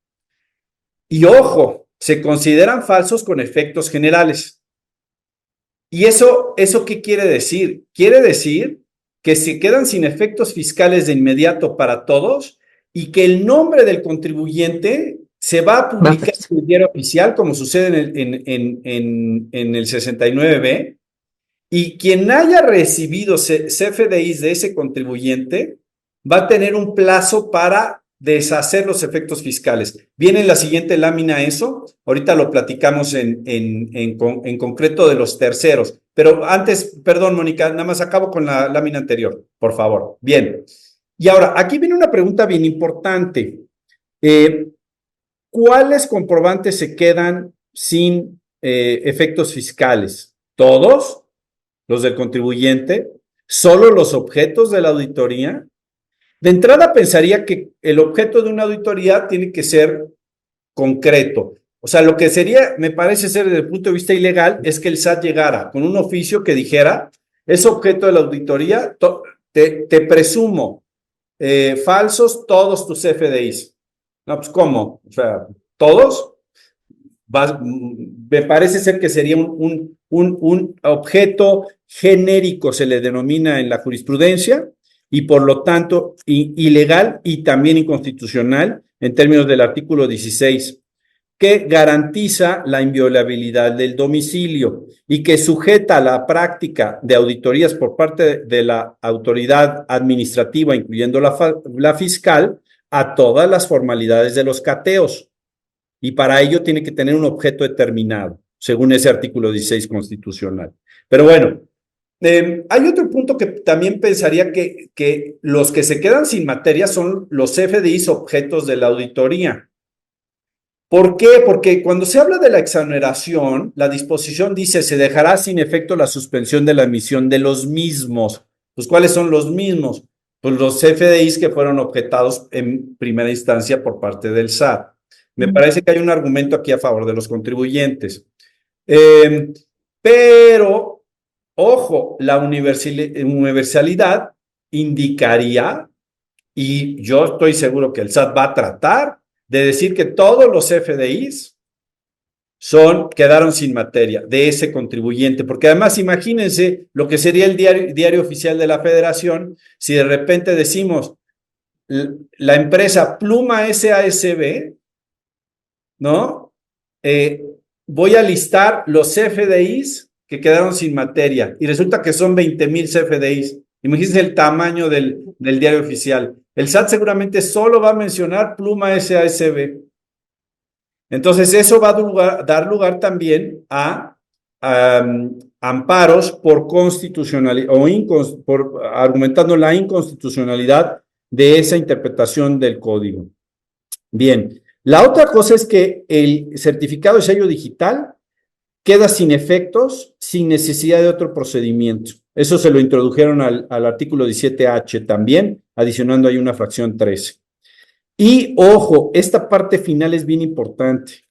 Speaker 2: Y ojo, se consideran falsos con efectos generales. ¿Y eso qué quiere decir? Quiere decir que se quedan sin efectos fiscales de inmediato para todos y que el nombre del contribuyente se va a publicar en el diario oficial, como sucede en el 69B, y quien haya recibido CFDIs de ese contribuyente va a tener un plazo para deshacer los efectos fiscales. Viene en la siguiente lámina eso, ahorita lo platicamos en concreto de los terceros, pero antes, perdón, Mónica, nada más acabo con la lámina anterior, por favor. Bien, y ahora, aquí viene una pregunta bien importante. ¿Cuáles comprobantes se quedan sin efectos fiscales? ¿Todos los del contribuyente? ¿Solo los objetos de la auditoría? De entrada pensaría que el objeto de una auditoría tiene que ser concreto. O sea, lo que sería, me parece ser desde el punto de vista ilegal, es que el SAT llegara con un oficio que dijera, es objeto de la auditoría, te presumo falsos todos tus FDIs. No, pues ¿cómo? O sea, ¿todos? Me parece ser que sería un objeto genérico, se le denomina en la jurisprudencia, y por lo tanto ilegal y también inconstitucional en términos del artículo 16, que garantiza la inviolabilidad del domicilio y que sujeta a la práctica de auditorías por parte de la autoridad administrativa, incluyendo la fiscal, a todas las formalidades de los cateos. Y para ello tiene que tener un objeto determinado, según ese artículo 16 constitucional. Pero bueno, hay otro punto que también pensaría que los que se quedan sin materia son los FDIs objetos de la auditoría. ¿Por qué? Porque cuando se habla de la exoneración, la disposición dice se dejará sin efecto la suspensión de la emisión de los mismos. Pues, ¿cuáles son los mismos? Pues los FDIs que fueron objetados en primera instancia por parte del SAT. Me parece que hay un argumento aquí a favor de los contribuyentes. Pero, ojo, la universalidad indicaría, y yo estoy seguro que el SAT va a tratar de decir que todos los FDIs quedaron sin materia de ese contribuyente, porque además imagínense lo que sería el diario oficial de la Federación si de repente decimos la empresa Pluma SASB, ¿no? Voy a listar los CFDIs que quedaron sin materia y resulta que son 20,000 CFDIs. Imagínense el tamaño del diario oficial. El SAT seguramente solo va a mencionar Pluma SASB. Entonces, eso va a dar lugar también a amparos por constitucionalidad o argumentando la inconstitucionalidad de esa interpretación del código. Bien, la otra cosa es que el certificado de sello digital queda sin efectos, sin necesidad de otro procedimiento. Eso se lo introdujeron al artículo 17H también, adicionando ahí una fracción 13. Y ojo, esta parte final es bien importante.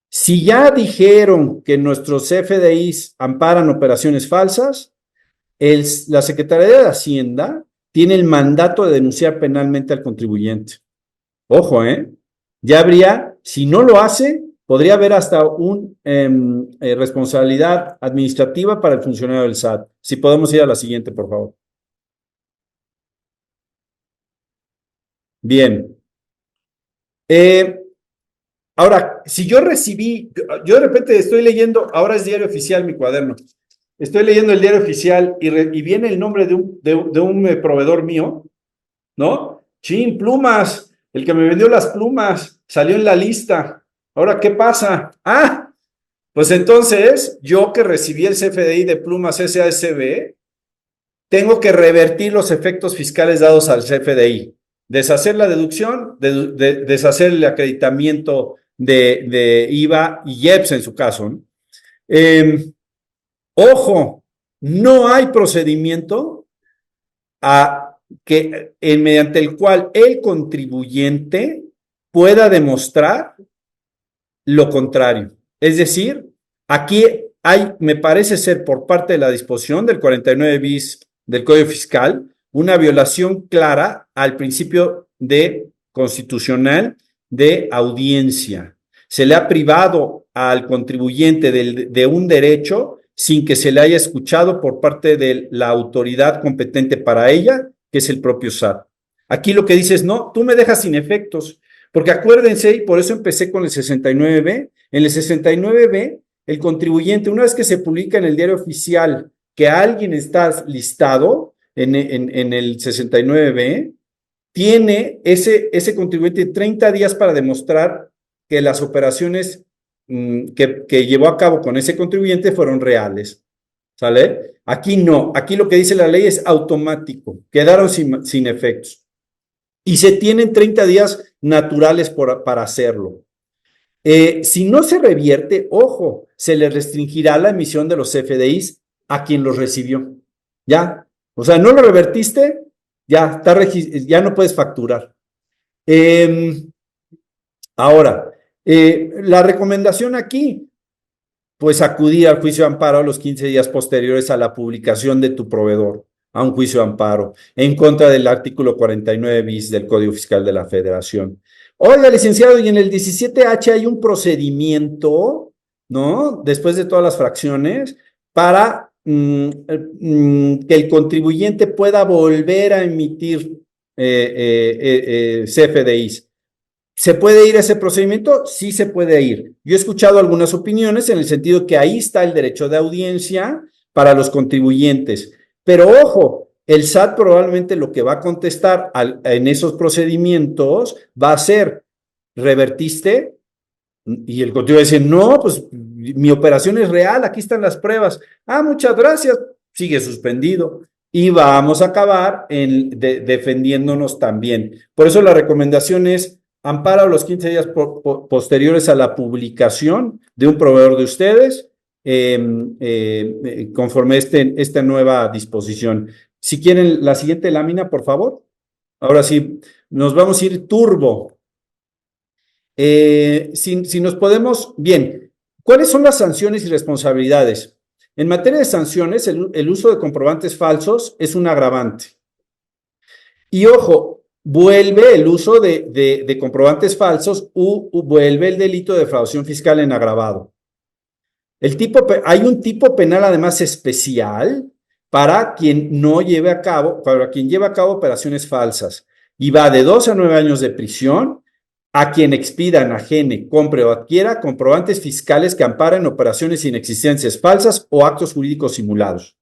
Speaker 2: Si ya dijeron que nuestros FDIs amparan operaciones falsas, la Secretaría de Hacienda tiene el mandato de denunciar penalmente al contribuyente. Ojo, ya habría, si no lo hace, podría haber hasta una responsabilidad administrativa para el funcionario del SAT. Si podemos ir a la siguiente, por favor. Bien. Ahora, si yo recibí, yo de repente estoy leyendo, ahora es Diario Oficial mi cuaderno, estoy leyendo el Diario Oficial y viene el nombre de un proveedor mío, ¿no? Chin, plumas, el que me vendió las plumas, salió en la lista. Ahora, ¿qué pasa? Ah, pues entonces, yo que recibí el CFDI de plumas SASB, tengo que revertir los efectos fiscales dados al CFDI, deshacer la deducción, deshacer el acreditamiento de IVA y IEPS en su caso, ¿no? Ojo, no hay procedimiento mediante el cual el contribuyente pueda demostrar lo contrario. Es decir, aquí hay, me parece ser por parte de la disposición del 49 bis del Código Fiscal, una violación clara al principio constitucional de audiencia. Se le ha privado al contribuyente de un derecho sin que se le haya escuchado por parte de la autoridad competente para ella, que es el propio SAT. Aquí lo que dice es, no, tú me dejas sin efectos, porque acuérdense, y por eso empecé con el 69B, en el 69B, el contribuyente, una vez que se publica en el Diario Oficial que alguien está listado en el 69B, tiene ese contribuyente 30 días para demostrar que las operaciones que llevó a cabo con ese contribuyente fueron reales. ¿Sale? Aquí no, aquí lo que dice la ley es automático, quedaron sin efectos. Y se tienen 30 días naturales para hacerlo. Si no se revierte, ojo, se le restringirá la emisión de los CFDIs a quien los recibió. ¿Ya? O sea, no lo revertiste, ya no puedes facturar. Ahora, la recomendación aquí, pues acudir al juicio de amparo a los 15 días posteriores a la publicación de tu proveedor, a un juicio de amparo, en contra del artículo 49 bis del Código Fiscal de la Federación. Oiga, licenciado, y en el 17H hay un procedimiento, ¿no? Después de todas las fracciones, para que el contribuyente pueda volver a emitir CFDIs. ¿Se puede ir a ese procedimiento? Sí se puede ir. Yo he escuchado algunas opiniones en el sentido que ahí está el derecho de audiencia para los contribuyentes. Pero ojo, el SAT probablemente lo que va a contestar en esos procedimientos va a ser, ¿revertiste? Y el contribuyente dice, no, pues mi operación es real, aquí están las pruebas. Ah, muchas gracias, sigue suspendido. Y vamos a acabar defendiéndonos también. Por eso la recomendación es amparo a los 15 días posteriores a la publicación de un proveedor de ustedes, conforme esta nueva disposición. Si quieren la siguiente lámina, por favor. Ahora sí, nos vamos a ir turbo. Si nos podemos, bien, ¿cuáles son las sanciones y responsabilidades? En materia de sanciones, el uso de comprobantes falsos es un agravante. Y ojo, vuelve el uso de comprobantes falsos vuelve el delito de defraudación fiscal en agravado. Hay un tipo penal además especial para quien lleve a cabo operaciones falsas y va de 2 a 9 años de prisión a quien expida, enajene, compre o adquiera comprobantes fiscales que amparen operaciones sin existencias falsas o actos jurídicos simulados.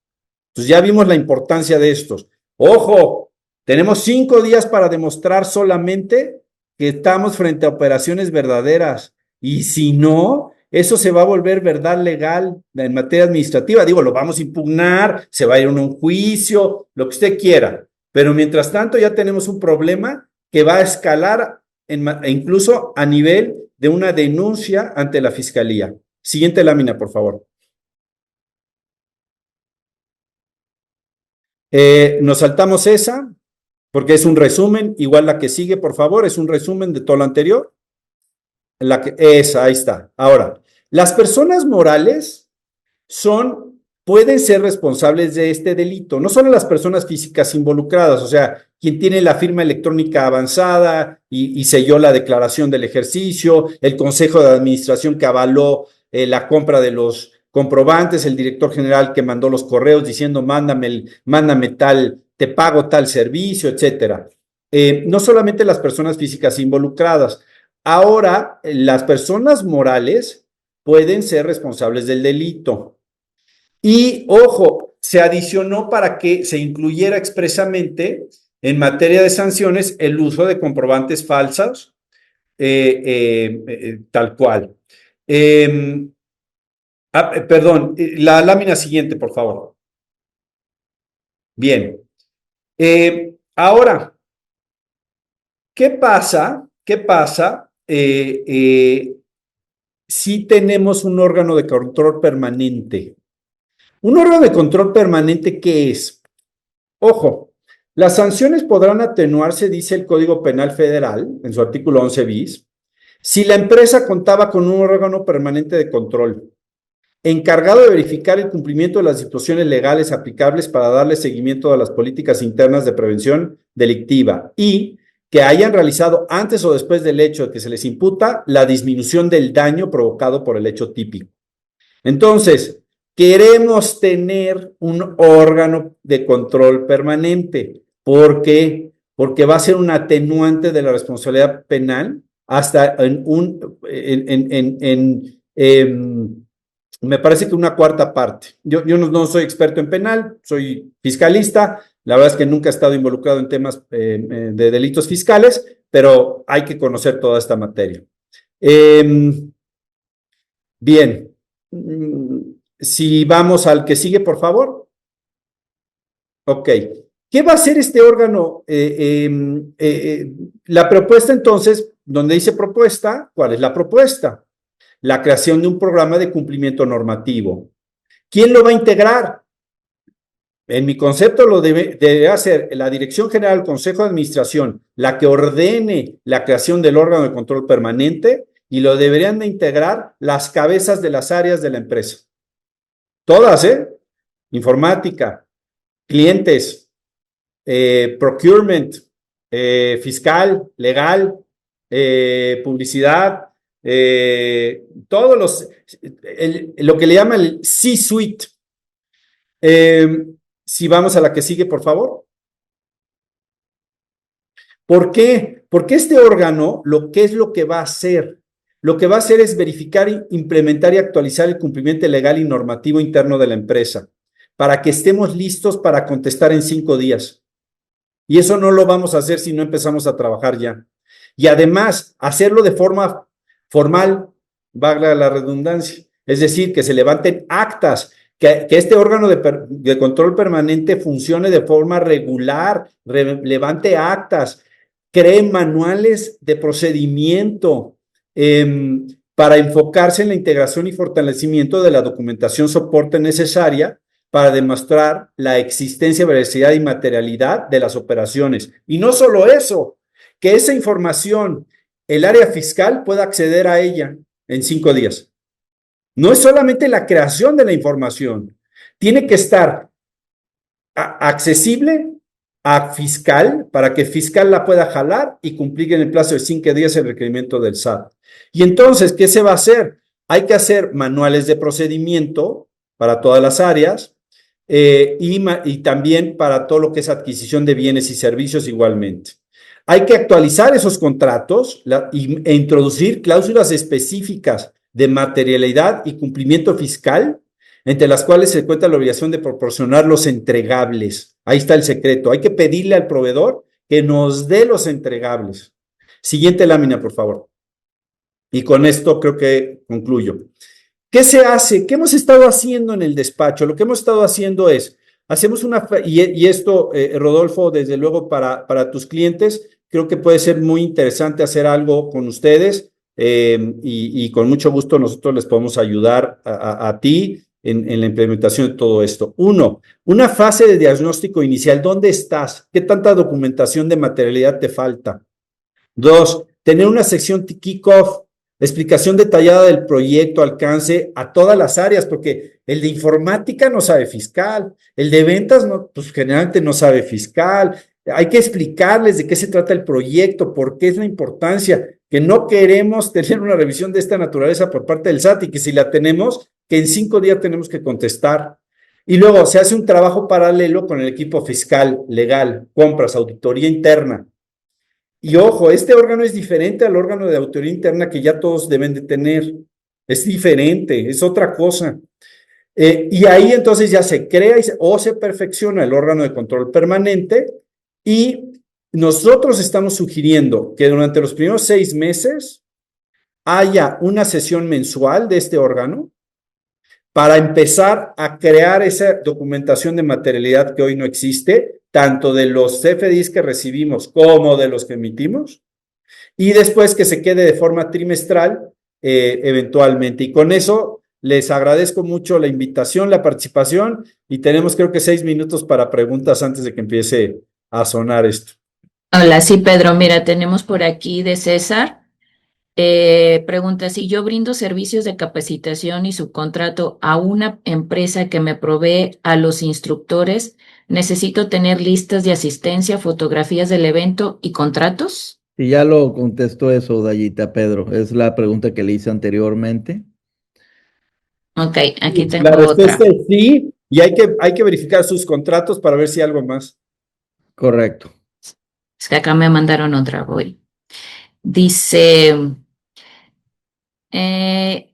Speaker 2: Entonces ya vimos la importancia de estos. ¡Ojo! Tenemos 5 días para demostrar solamente que estamos frente a operaciones verdaderas. Y si no, eso se va a volver verdad legal en materia administrativa. Digo, lo vamos a impugnar, se va a ir a un juicio, lo que usted quiera. Pero mientras tanto ya tenemos un problema que va a escalar incluso a nivel de una denuncia ante la Fiscalía. Siguiente lámina, por favor. Nos saltamos esa, porque es un resumen, igual la que sigue, por favor, es un resumen de todo lo anterior. Ahí está. Ahora, las personas morales pueden ser responsables de este delito, no solo las personas físicas involucradas, o sea, quien tiene la firma electrónica avanzada y selló la declaración del ejercicio, el consejo de administración que avaló la compra de los comprobantes, el director general que mandó los correos diciendo mándame tal, te pago tal servicio, etcétera. No solamente las personas físicas involucradas, ahora las personas morales pueden ser responsables del delito. Y, ojo, se adicionó para que se incluyera expresamente en materia de sanciones el uso de comprobantes falsos, tal cual. Perdón, la lámina siguiente, por favor. Bien. Ahora, ¿qué pasa? ¿Qué pasa si tenemos un órgano de control permanente? Un órgano de control permanente, ¿qué es? Ojo, las sanciones podrán atenuarse, dice el Código Penal Federal, en su artículo 11 bis, si la empresa contaba con un órgano permanente de control, encargado de verificar el cumplimiento de las disposiciones legales aplicables para darle seguimiento a las políticas internas de prevención delictiva y que hayan realizado antes o después del hecho de que se les imputa la disminución del daño provocado por el hecho típico. Entonces, queremos tener un órgano de control permanente. ¿Por qué? Porque va a ser un atenuante de la responsabilidad penal hasta me parece que una cuarta parte. Yo no soy experto en penal, soy fiscalista. La verdad es que nunca he estado involucrado en temas de delitos fiscales, pero hay que conocer toda esta materia. Bien. Si vamos al que sigue, por favor. Ok. ¿Qué va a hacer este órgano? La propuesta, entonces, donde dice propuesta, ¿cuál es la propuesta? La creación de un programa de cumplimiento normativo. ¿Quién lo va a integrar? En mi concepto lo debe hacer la Dirección General del Consejo de Administración, la que ordene la creación del órgano de control permanente, y lo deberían de integrar las cabezas de las áreas de la empresa. Todas, informática, clientes, procurement, fiscal, legal, publicidad, lo que le llama el C-Suite. Si vamos a la que sigue, por favor. ¿Por qué? Porque este órgano, ¿qué es lo que va a hacer? Lo que va a hacer es verificar, implementar y actualizar el cumplimiento legal y normativo interno de la empresa para que estemos listos para contestar en 5 días. Y eso no lo vamos a hacer si no empezamos a trabajar ya. Y además, hacerlo de forma formal, valga la redundancia, es decir, que se levanten actas, que este órgano de control permanente funcione de forma regular, levante actas, cree manuales de procedimiento, para enfocarse en la integración y fortalecimiento de la documentación soporte necesaria para demostrar la existencia, veracidad y materialidad de las operaciones. Y no solo eso, que esa información, el área fiscal pueda acceder a ella en 5 días. No es solamente la creación de la información, tiene que estar accesible a fiscal para que fiscal la pueda jalar y cumplir en el plazo de 5 días el requerimiento del SAT. Y entonces, ¿qué se va a hacer? Hay que hacer manuales de procedimiento para todas las áreas y también para todo lo que es adquisición de bienes y servicios igualmente. Hay que actualizar esos contratos e introducir cláusulas específicas de materialidad y cumplimiento fiscal, entre las cuales se encuentra la obligación de proporcionar los entregables. Ahí está el secreto. Hay que pedirle al proveedor que nos dé los entregables. Siguiente lámina, por favor. Y con esto creo que concluyo. ¿Qué se hace? ¿Qué hemos estado haciendo en el despacho? Lo que hemos estado haciendo es, hacemos y esto, Rodolfo, desde luego para tus clientes, creo que puede ser muy interesante hacer algo con ustedes y con mucho gusto nosotros les podemos ayudar a ti en la implementación de todo esto. 1, una fase de diagnóstico inicial. ¿Dónde estás? ¿Qué tanta documentación de materialidad te falta? 2, tener una sección kickoff, explicación detallada del proyecto, alcance a todas las áreas, porque el de informática no sabe fiscal, el de ventas pues generalmente no sabe fiscal. Hay que explicarles de qué se trata el proyecto, por qué es la importancia, que no queremos tener una revisión de esta naturaleza por parte del SAT y que si la tenemos, que en 5 días tenemos que contestar. Y luego se hace un trabajo paralelo con el equipo fiscal, legal, compras, auditoría interna. Y ojo, este órgano es diferente al órgano de auditoría interna que ya todos deben de tener. Es diferente, es otra cosa. Y ahí entonces ya se crea o se perfecciona el órgano de control permanente y nosotros estamos sugiriendo que durante los primeros 6 meses haya una sesión mensual de este órgano para empezar a crear esa documentación de materialidad que hoy no existe, tanto de los CFDIs que recibimos como de los que emitimos, y después que se quede de forma trimestral eventualmente. Y con eso les agradezco mucho la invitación, la participación, y tenemos creo que 6 minutos para preguntas antes de que empiece a sonar esto.
Speaker 3: Hola, sí, Pedro, mira, tenemos por aquí de César. Pregunta, si yo brindo servicios de capacitación y subcontrato a una empresa que me provee a los instructores, ¿necesito tener listas de asistencia, fotografías del evento y contratos?
Speaker 1: Y ya lo contestó eso, Dayita, Pedro. Es la pregunta que le hice anteriormente.
Speaker 3: Ok, aquí
Speaker 2: La
Speaker 3: tengo
Speaker 2: respuesta
Speaker 3: otra.
Speaker 2: es sí, y hay que verificar sus contratos para ver si hay algo más.
Speaker 1: Correcto.
Speaker 3: Es que acá me mandaron otra, voy. Dice,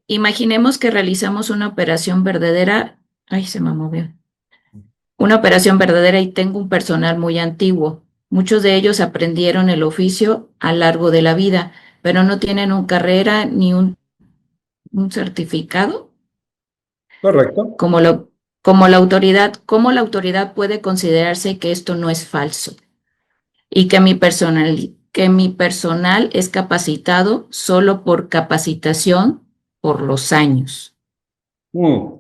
Speaker 3: imaginemos que realizamos una operación verdadera. Ay, se me movió. Una operación verdadera y tengo un personal muy antiguo. Muchos de ellos aprendieron el oficio a lo largo de la vida, pero no tienen una carrera ni un certificado.
Speaker 2: Correcto.
Speaker 3: ¿Cómo la autoridad puede considerarse que esto no es falso y que mi personal es capacitado solo por capacitación por los años?
Speaker 2: Mm.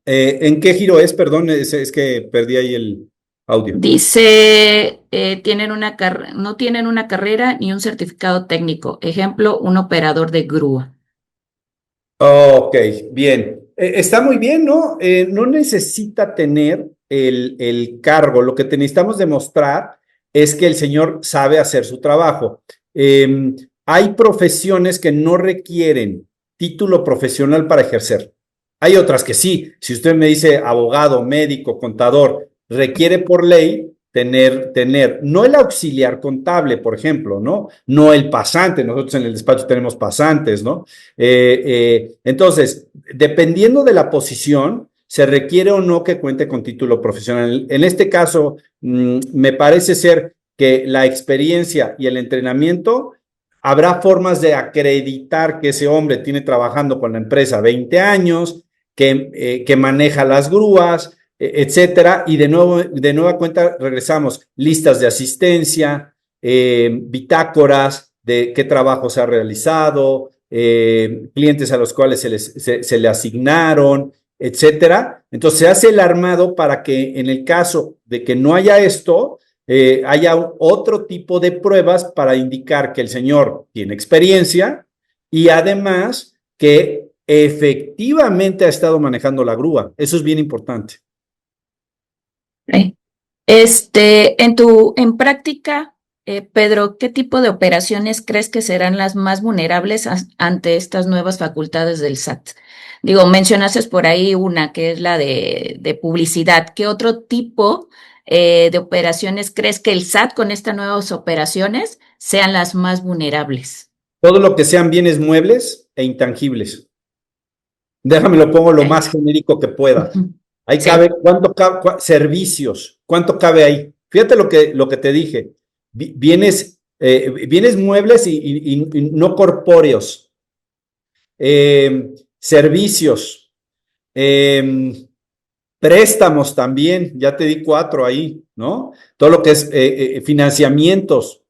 Speaker 2: ¿En qué giro es? Perdón, es que perdí ahí el audio.
Speaker 3: Dice, no tienen una carrera ni un certificado técnico. Ejemplo, un operador de grúa.
Speaker 2: Ok, bien. Está muy bien, ¿no? No necesita tener el cargo. Lo que necesitamos demostrar es que el señor sabe hacer su trabajo. Hay profesiones que no requieren título profesional para ejercer. Hay otras que sí. Si usted me dice abogado, médico, contador, requiere por ley tener, no el auxiliar contable, por ejemplo, ¿no? No el pasante. Nosotros en el despacho tenemos pasantes, ¿no? Entonces, dependiendo de la posición, se requiere o no que cuente con título profesional. En este caso, me parece ser que la experiencia y el entrenamiento, habrá formas de acreditar que ese hombre tiene trabajando con la empresa 20 años, que maneja las grúas, etcétera. Y de nueva cuenta regresamos, listas de asistencia, bitácoras de qué trabajo se ha realizado, clientes a los cuales se le asignaron, etcétera. Entonces se hace el armado para que en el caso de que no haya esto, haya otro tipo de pruebas para indicar que el señor tiene experiencia y además que efectivamente ha estado manejando la grúa. Eso es bien importante.
Speaker 3: Ok. En práctica, Pedro, ¿qué tipo de operaciones crees que serán las más vulnerables ante estas nuevas facultades del SAT? Digo, mencionaste por ahí una que es la de publicidad. ¿Qué otro tipo de operaciones crees que el SAT con estas nuevas operaciones sean las más vulnerables?
Speaker 2: Todo lo que sean bienes muebles e intangibles. Déjame lo pongo lo
Speaker 3: Ok.
Speaker 2: más genérico que pueda. Ahí cabe,
Speaker 3: Sí.
Speaker 2: servicios, ¿cuánto cabe ahí? Fíjate lo que te dije. Bienes muebles y no corpóreos. Servicios. Préstamos también, ya te di 4 ahí, ¿no? Todo lo que es financiamientos.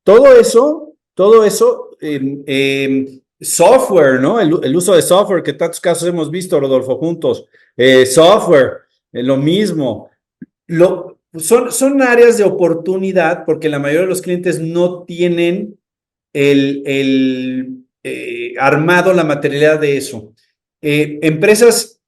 Speaker 2: Todo eso, software, ¿no? El uso de software, que tantos casos hemos visto, Rodolfo, juntos. Software, lo mismo. Son áreas de oportunidad porque la mayoría de los clientes no tienen armado la materialidad de eso. Empresas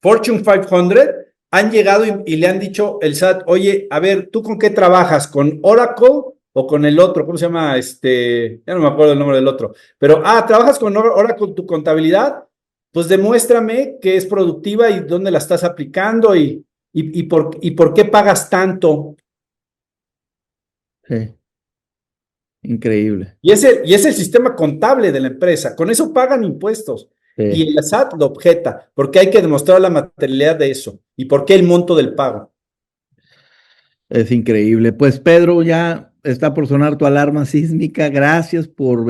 Speaker 2: Fortune 500 han llegado y le han dicho el SAT, oye, a ver, ¿tú con qué trabajas? ¿Con Oracle o con el otro? ¿Cómo se llama? Ya no me acuerdo el nombre del otro. Pero, ¿trabajas con Oracle tu contabilidad? Pues demuéstrame que es productiva y dónde la estás aplicando y por qué pagas tanto.
Speaker 1: Sí. Increíble.
Speaker 2: Y es el sistema contable de la empresa. Con eso pagan impuestos.
Speaker 1: Sí.
Speaker 2: Y el SAT lo objeta, porque hay que demostrar la materialidad de eso. ¿Y por qué el monto del pago?
Speaker 1: Es increíble. Pues Pedro, ya está por sonar tu alarma sísmica. Gracias por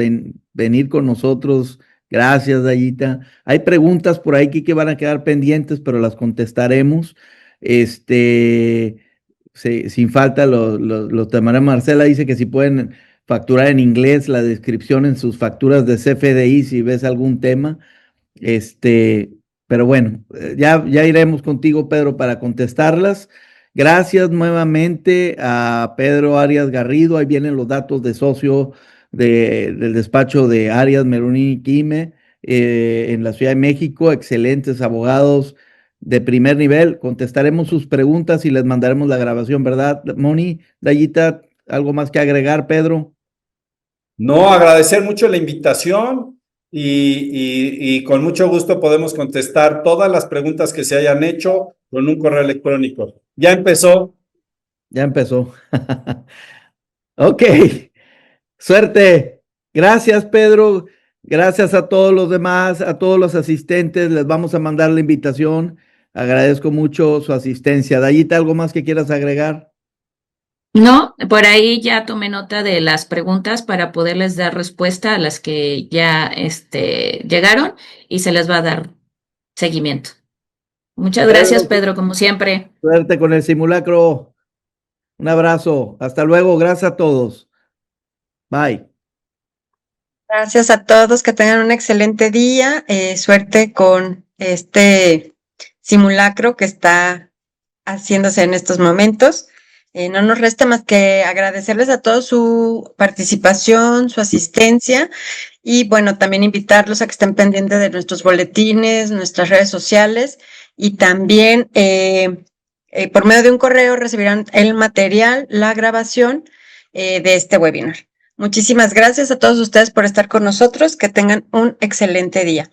Speaker 1: venir con nosotros. Gracias, Dayita. Hay preguntas por ahí que van a quedar pendientes, pero las contestaremos. Sin falta, lo tomaremos. Marcela dice que si pueden facturar en inglés la descripción en sus facturas de CFDI, si ves algún tema. Pero bueno, ya iremos contigo, Pedro, para contestarlas. Gracias nuevamente a Pedro Arias Garrido. Ahí vienen los datos de socio del despacho de Arias Meroni Quime en la Ciudad de México. Excelentes abogados de primer nivel. Contestaremos sus preguntas y les mandaremos la grabación, ¿verdad, Moni? Dayita, ¿algo más que agregar, Pedro?
Speaker 2: No, agradecer mucho la invitación y con mucho gusto podemos contestar todas las preguntas que se hayan hecho con un correo electrónico. Ya empezó.
Speaker 1: Ya empezó. Ok. Suerte. Gracias, Pedro. Gracias a todos los demás, a todos los asistentes. Les vamos a mandar la invitación. Agradezco mucho su asistencia. Dayita, ¿algo más que quieras agregar?
Speaker 3: No, por ahí ya tomé nota de las preguntas para poderles dar respuesta a las que ya llegaron y se les va a dar seguimiento. Muchas gracias, Pedro, como siempre.
Speaker 1: Suerte con el simulacro. Un abrazo. Hasta luego. Gracias a todos. Bye.
Speaker 4: Gracias a todos, que tengan un excelente día. Suerte con este simulacro que está haciéndose en estos momentos. No nos resta más que agradecerles a todos su participación, su asistencia y bueno, también invitarlos a que estén pendientes de nuestros boletines, nuestras redes sociales y también por medio de un correo recibirán el material, la grabación de este webinar. Muchísimas gracias a todos ustedes por estar con nosotros. Que tengan un excelente día.